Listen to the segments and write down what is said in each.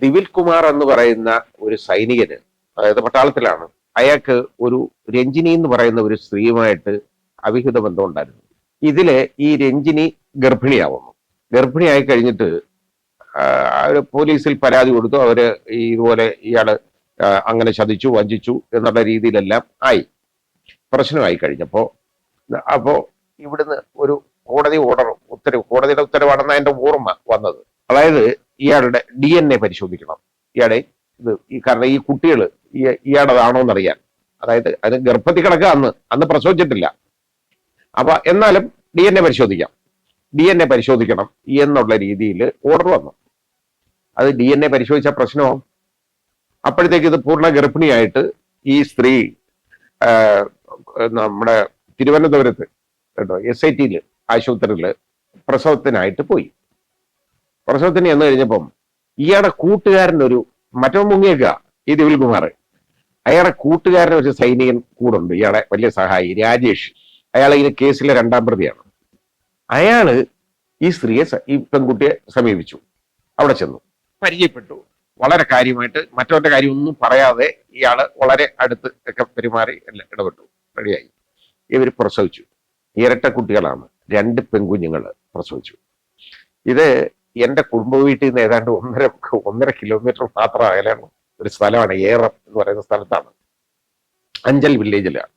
ദിവിൽ കുമാർ എന്ന് പറയുന്ന ഒരു സൈനികന്, അതായത് പട്ടാളത്തിലാണ്, അയാൾക്ക് ഒരു രഞ്ജിനി എന്ന് പറയുന്ന ഒരു സ്ത്രീയുമായിട്ട് അവിഹിത ബന്ധം ഉണ്ടായിരുന്നു. ഇതില് ഈ രഞ്ജിനി ഗർഭിണിയാവുന്നു. ഗർഭിണിയായി കഴിഞ്ഞിട്ട് അവര് പോലീസിൽ പരാതി കൊടുത്തു. അവര് ഇതുപോലെ ഇയാള് അങ്ങനെ ചതിച്ചു വഞ്ചിച്ചു എന്നുള്ള രീതിയിലെല്ലാം ആയി, പ്രശ്നമായി കഴിഞ്ഞപ്പോ അപ്പോ ഇവിടുന്ന് ഒരു കോടതി ഓർഡർ, കോടതിയുടെ ഉത്തരവാണെന്ന എന്റെ ഓർമ്മ വന്നത്. അതായത് ഇയാളുടെ DNA പരിശോധിക്കണം. ഇയാളെ കാരണം ഈ കുട്ടികൾ ഇയാളതാണോ എന്നറിയാൻ. അതായത് അത് ഗർഭത്തിൽ കിടക്കുക, അന്ന് പ്രസവിച്ചിട്ടില്ല. അപ്പൊ എന്നാലും DNA പരിശോധിക്കാം, DNA പരിശോധിക്കണം എന്നുള്ള രീതിയിൽ ഓർഡർ വന്നു. അത് DNA പരിശോധിച്ച പ്രശ്നവും അപ്പോഴത്തേക്ക് ഇത് പൂർണ്ണ ഗർഭിണിയായിട്ട് ഈ സ്ത്രീ നമ്മുടെ തിരുവനന്തപുരത്ത് കേട്ടോ SIT ആശുപത്രിയിൽ പ്രസവത്തിനായിട്ട് പോയി. പ്രസവത്തിന് ചെന്ന് കഴിഞ്ഞപ്പം ഇയാളുടെ കൂട്ടുകാരനൊരു മറ്റോ മുങ്ങിയേക്കുക, ഈ ദിവിൽ കുമാർ, അയാളുടെ കൂട്ടുകാരൻ ഒരു സൈനികൻ കൂടുണ്ട്, ഇയാളെ വലിയ സഹായി രാജേഷ്. അയാൾ ഈ കേസിലെ 2ാം പ്രതിയാണ്. അയാള് ഈ സ്ത്രീയെ, ഈ പെൺകുട്ടിയെ സമീപിച്ചു, അവിടെ ചെന്നു പരിചയപ്പെട്ടു. വളരെ കാര്യമായിട്ട് മറ്റവന്റെ കാര്യം ഒന്നും പറയാതെ ഇയാള് വളരെ അടുത്ത് ഒക്കെ പെരുമാറി എല്ലാം ഇടപെട്ടു, റെഡിയായി. ഇവർ പ്രസവിച്ചു. ഇരട്ട കുട്ടികളാണ്, 2 പെൺകുഞ്ഞുങ്ങൾ പ്രസവിച്ചു. ഇത് എന്റെ കുടുംബ വീട്ടിൽ നിന്ന് ഏതാണ്ട് 1.5 കിലോമീറ്റർ മാത്രം അകലാണ് ഒരു സ്ഥലമാണ്, ഏറം എന്ന് പറയുന്ന സ്ഥലത്താണ്, അഞ്ചൽ വില്ലേജിലാണ്.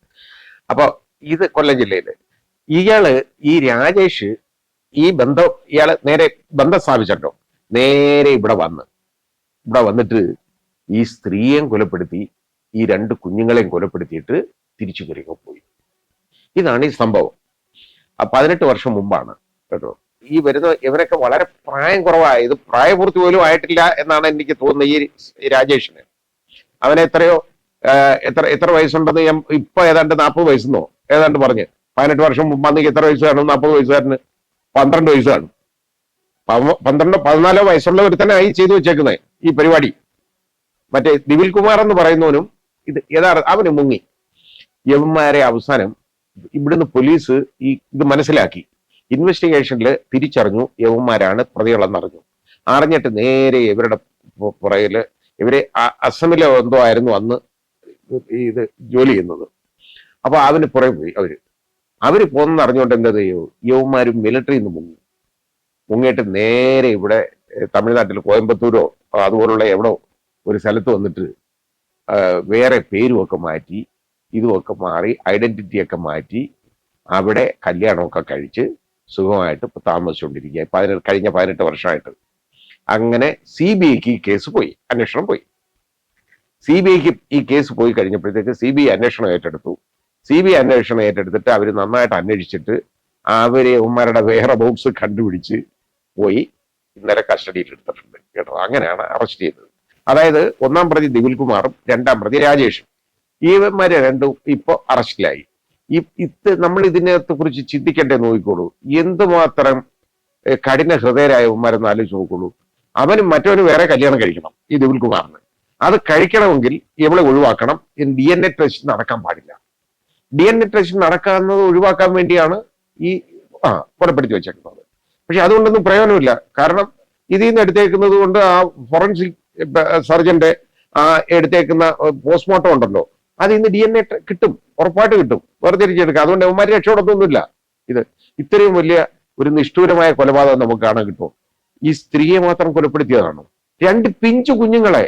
അപ്പൊ ഇത് കൊല്ലം ജില്ലയില്. ഈ രാജേഷ് ഇയാള് നേരെ ബന്ധം സ്ഥാപിച്ചോ, നേരെ ഇവിടെ വന്നിട്ട് ഈ സ്ത്രീയെയും കൊലപ്പെടുത്തി, ഈ 2 കുഞ്ഞുങ്ങളെയും കൊലപ്പെടുത്തിയിട്ട് തിരിച്ചു കയറി പോയി. ഇതാണ് ഈ സംഭവം. 18 വർഷം മുമ്പാണ് കേട്ടോ. ഈ വരുന്ന ഇവരൊക്കെ വളരെ പ്രായം കുറവായത്, പ്രായപൂർത്തി പോലും ആയിട്ടില്ല എന്നാണ് എനിക്ക് തോന്നുന്നത് ഈ രാജേഷിന്. അവനെ എത്ര വയസ്സുണ്ടെന്ന് ഞാൻ ഇപ്പൊ ഏതാണ്ട് 40 വയസ്സെന്നോ ഏതാണ്ട് പറഞ്ഞ്, 18 വർഷം മുമ്പാണെങ്കിൽ എത്ര വയസ്സ് കാണും? 40 വയസ്സുകാരന് 12 വയസ്സ് കാണും. 14 വയസ്സുള്ള ഒരുത്തനായി ചെയ്തു വെച്ചേക്കുന്നത് ഈ പരിപാടി. മറ്റേ ദിവിൽ കുമാർ എന്ന് പറയുന്നവനും ഇത് അവന് മുങ്ങി. യവന്മാരെ അവസാനം ഇവിടുന്ന് പോലീസ് ഇത് മനസ്സിലാക്കി, ഇൻവെസ്റ്റിഗേഷനിൽ തിരിച്ചറിഞ്ഞു യവന്മാരാണ് പ്രതികളെന്നറിഞ്ഞു. അറിഞ്ഞിട്ട് നേരെ ഇവരുടെ പുറകില്, ഇവര് അസമിലെ എന്തോ ആയിരുന്നു അന്ന് ഇത് ജോലി ചെയ്യുന്നത്. അപ്പൊ അവന് പുറകെ പോയി. അവര് പോന്നെന്ന് അറിഞ്ഞുകൊണ്ട് എന്താ ചെയ്യും, യവന്മാരും മിലിറ്ററിയിൽ നിന്ന് മുങ്ങിയിട്ട് നേരെ ഇവിടെ തമിഴ്നാട്ടിൽ കോയമ്പത്തൂരോ അതുപോലുള്ള എവിടോ ഒരു സ്ഥലത്ത് വന്നിട്ട് വേറെ പേരുമൊക്കെ മാറ്റി, ഇതുമൊക്കെ മാറി, ഐഡന്റിറ്റിയൊക്കെ മാറ്റി അവിടെ കല്യാണമൊക്കെ കഴിച്ച് സുഖമായിട്ട് താമസിച്ചുകൊണ്ടിരിക്കുക കഴിഞ്ഞ 18 വർഷമായിട്ട്. അങ്ങനെ CBIക്ക് ഈ കേസ് പോയി, അന്വേഷണം പോയി. CBIക്ക് ഈ കേസ് പോയി കഴിഞ്ഞപ്പോഴത്തേക്ക് CBI അന്വേഷണം ഏറ്റെടുത്തു. CBI അന്വേഷണം ഏറ്റെടുത്തിട്ട് അവർ നന്നായിട്ട് അന്വേഷിച്ചിട്ട് ഉമ്മാരുടെ വേറെ ബോക്സ് കണ്ടുപിടിച്ച് പോയി ഇന്നലെ കസ്റ്റഡിയിൽ എടുത്തിട്ടുണ്ട് കേട്ടോ. അങ്ങനെയാണ് അറസ്റ്റ് ചെയ്തത്. അതായത് 1ാം പ്രതി ദിവിൽ കുമാറും 2ാം പ്രതി രാജേഷും, ഇവന്മാരെ 2ഉം ഇപ്പൊ അറസ്റ്റിലായി. നമ്മൾ ഇതിനകത്തെ കുറിച്ച് ചിന്തിക്കേണ്ടേ നോക്കിക്കോളൂ. എന്തുമാത്രം കഠിന ഹൃദയരായവന്മാരെന്ന് ആലോചിച്ച് നോക്കുള്ളൂ. അവനും മറ്റവനും വേറെ കല്യാണം കഴിക്കണം, ഈ ദിവിൽ കുമാറിന്. അത് കഴിക്കണമെങ്കിൽ ഇവളെ ഒഴിവാക്കണം. DNA ടെസ്റ്റ് നടക്കാൻ പാടില്ല. DNA ടെസ്റ്റ് നടക്കാവുന്നത് ഒഴിവാക്കാൻ വേണ്ടിയാണ് ഈ കൊലപ്പെടുത്തി വെച്ചേക്കുന്നത്. പക്ഷെ അതുകൊണ്ടൊന്നും പ്രയോജനമില്ല. കാരണം ഇതിൽ നിന്ന് എടുത്തേക്കുന്നത് കൊണ്ട് ആ ഫോറൻസിക് സർജന്റെ എടുത്തേക്കുന്ന പോസ്റ്റ്മോർട്ടം ഉണ്ടല്ലോ, അതിൽ നിന്ന് DNA കിട്ടും, ഉറപ്പായിട്ട് കിട്ടും, വേർതിരിച്ചെടുക്കാം. അതുകൊണ്ട് അവന്മാര് രക്ഷപ്പെടത്തൊന്നുമില്ല. ഇത്രയും വലിയ ഒരു നിഷ്ഠൂരമായ കൊലപാതകം നമുക്ക് കാണാൻ കിട്ടും. ഈ സ്ത്രീയെ മാത്രം കൊലപ്പെടുത്തിയതാണ്. 2 പിഞ്ചു കുഞ്ഞുങ്ങളെ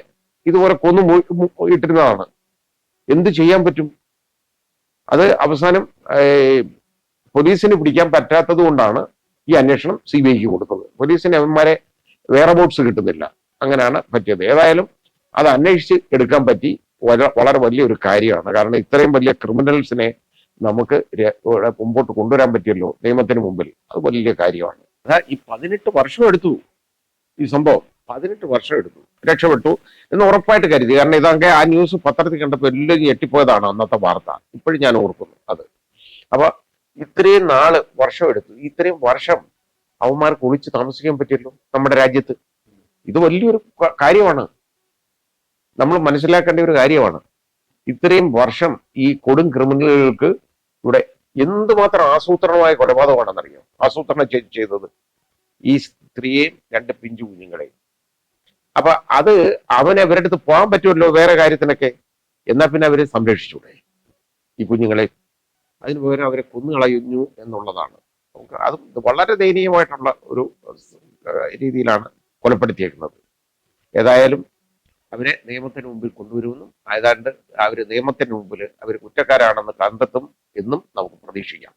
ഇതുപോലെ കൊന്നു ഇട്ടിരുന്നതാണ്. എന്ത് ചെയ്യാൻ പറ്റും? അത് അവസാനം പോലീസിന് പിടിക്കാൻ പറ്റാത്തത് കൊണ്ടാണ് ഈ അന്വേഷണം CBIക്ക് കൊടുത്തത്. പോലീസിന് അവന്മാരെ വേറെ ബോട്ട്സ് കിട്ടുന്നില്ല. അങ്ങനെയാണ് പറ്റിയത്. ഏതായാലും അത് അന്വേഷിച്ച് എടുക്കാൻ പറ്റി, വളരെ വലിയൊരു കാര്യമാണ്. കാരണം ഇത്രയും വലിയ ക്രിമിനൽസിനെ നമുക്ക് മുമ്പോട്ട് കൊണ്ടുവരാൻ പറ്റിയല്ലോ നിയമത്തിന് മുമ്പിൽ. അത് വലിയ കാര്യമാണ്. ഈ 18 വർഷം എടുത്തു ഈ സംഭവം, 18 വർഷം എടുത്തു. രക്ഷപ്പെട്ടു എന്ന് ഉറപ്പായിട്ട് കരുതി. കാരണം ഇതൊക്കെ ആ ന്യൂസ് പത്രത്തിൽ കണ്ടപ്പോൾ എല്ലാം ഞെട്ടിപ്പോയതാണ് അന്നത്തെ വാർത്ത. ഇപ്പോഴും ഞാൻ ഓർക്കുന്നു അത്. അപ്പൊ ഇത്രയും വർഷം എടുത്തു. ഇത്രയും വർഷം അവന്മാർക്ക് ഒളിച്ച് താമസിക്കാൻ പറ്റിയല്ലോ നമ്മുടെ രാജ്യത്ത്. ഇത് വലിയൊരു കാര്യമാണ്, നമ്മൾ മനസ്സിലാക്കേണ്ട ഒരു കാര്യമാണ്. ഇത്രയും വർഷം ഈ കൊടും ക്രിമിനലുകൾക്ക് ഇവിടെ എന്തുമാത്രം ആസൂത്രണമായ കൊലപാതകമാണെന്നറിയാം ആസൂത്രണം ചെയ്തത്. ഈ സ്ത്രീയെയും 2 പിഞ്ചു കുഞ്ഞുങ്ങളെയും അപ്പൊ അത് അവനെ അവരുടെ അടുത്ത് പോകാൻ പറ്റുമല്ലോ വേറെ കാര്യത്തിനൊക്കെ. എന്നാ പിന്നെ അവരെ സംരക്ഷിച്ചൂടെ ഈ കുഞ്ഞുങ്ങളെ? അതിന് പകരം അവരെ കൊന്നുകളയുന്നു എന്നുള്ളതാണ്. അത് വളരെ ദയനീയമായിട്ടുള്ള ഒരു രീതിയിലാണ് കൊലപ്പെടുത്തിയേക്കുന്നത്. ഏതായാലും അവരെ നിയമത്തിന് മുമ്പിൽ കൊണ്ടുവരുമെന്നും ഏതാണ്ട് അവര് നിയമത്തിന് മുമ്പിൽ അവർ കുറ്റക്കാരാണെന്ന് കണ്ടെത്തും എന്നും നമുക്ക് പ്രതീക്ഷിക്കാം.